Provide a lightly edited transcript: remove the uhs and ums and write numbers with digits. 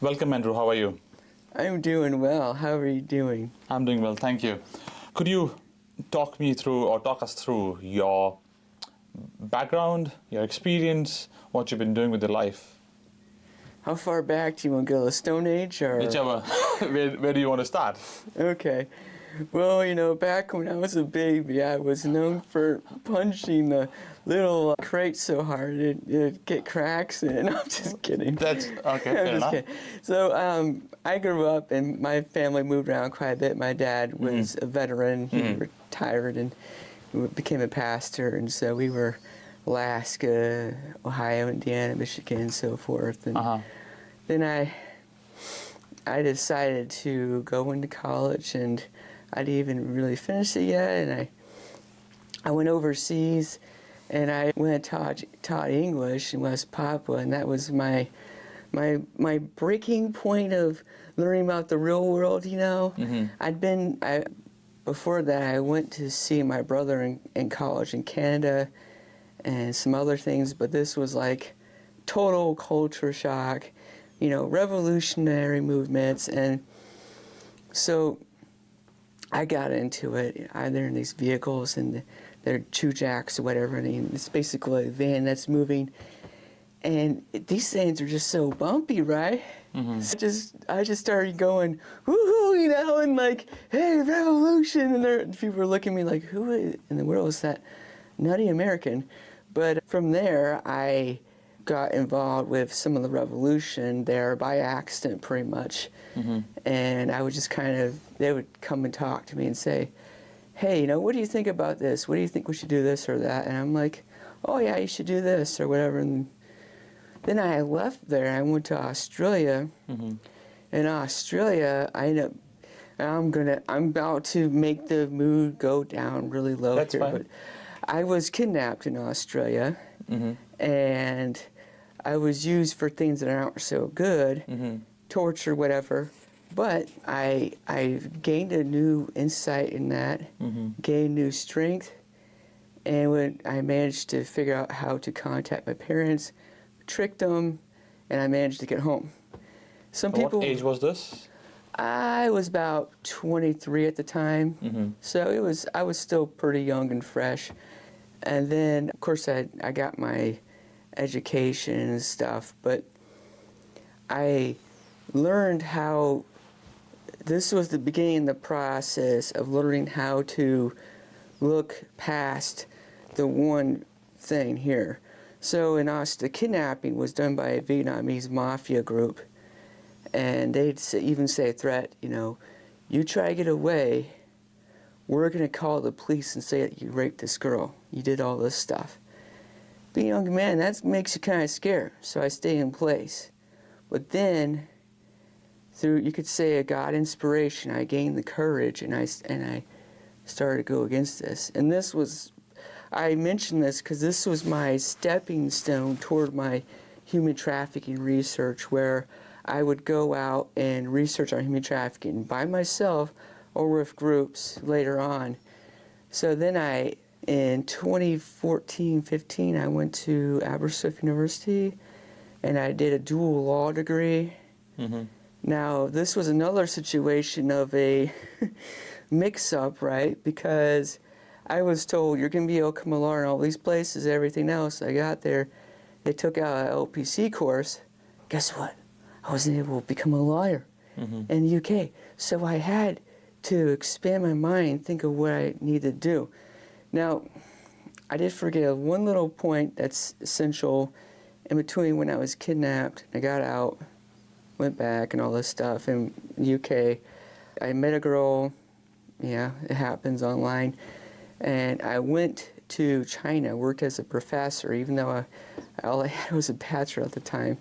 Welcome, Andrew. How are you? I'm doing well. How are you doing? I'm doing well, thank you. Could you talk us through your background, your experience, what you've been doing with your life? How far back do you want to go? The Stone Age or? Whichever. Where do you want to start? Okay. Well, back when I was a baby, I was known for punching the little crate so hard it'd get cracks in it. I'm just kidding. That's okay. Fair enough. Kidding. So I grew up and my family moved around quite a bit. My dad was a veteran. He retired and became a pastor, and so we were Alaska, Ohio, Indiana, Michigan, and so forth. And then I decided to go into college, and I didn't even really finish it yet, and I went overseas, and I went and taught English in West Papua, and that was my breaking point of learning about the real world. Before that, I went to see my brother in college in Canada and some other things, but this was like total culture shock, revolutionary movements, and so I got into it. Either in these vehicles and they're chujacks or whatever. I mean, it's basically a van that's moving, and these things are just so bumpy, right? So I just started going, woohoo, and like, hey, revolution, and people were looking at me like, who in the world is that nutty American? But from there, I got involved with some of the revolution there by accident, pretty much. And I would just they would come and talk to me and say, hey, what do you think about this? What do you think we should do this or that? And I'm like, oh yeah, you should do this or whatever. And then I left there. I went to Australia. In Australia, I'm about to make the mood go down really low. That's here, fine. But I was kidnapped in Australia, and I was used for things that aren't so good, torture, whatever. But I gained a new insight in that, gained new strength, and when I managed to figure out how to contact my parents, tricked them, and I managed to get home. What age was this? I was about 23 at the time, so I was still pretty young and fresh. And then, of course, I got my education and stuff, but I learned how this was the beginning of the process of learning how to look past the one thing here. So in us, the kidnapping was done by a Vietnamese mafia group, and they'd even say a threat, you try to get away, we're going to call the police and say that you raped this girl, you did all this stuff. Being a young man, that makes you kind of scared, so I stay in place. But then, through, you could say, a God inspiration, I gained the courage, and I started to go against this. And I mention this because this was my stepping stone toward my human trafficking research, where I would go out and research on human trafficking by myself or with groups later on. So then in 2014-15, I went to Aberystwyth University, and I did a dual law degree. Now, this was another situation of a mix-up, right? Because I was told, you're going to be able to become a lawyer in all these places, everything else. I got there, they took out an LPC course. Guess what? I wasn't able to become a lawyer in the UK. So I had to expand my mind, think of what I needed to do. Now, I did forget one little point that's essential in between when I was kidnapped. I got out, went back and all this stuff in the UK. I met a girl, yeah, it happens online, and I went to China, worked as a professor, even though all I had was a bachelor at the time.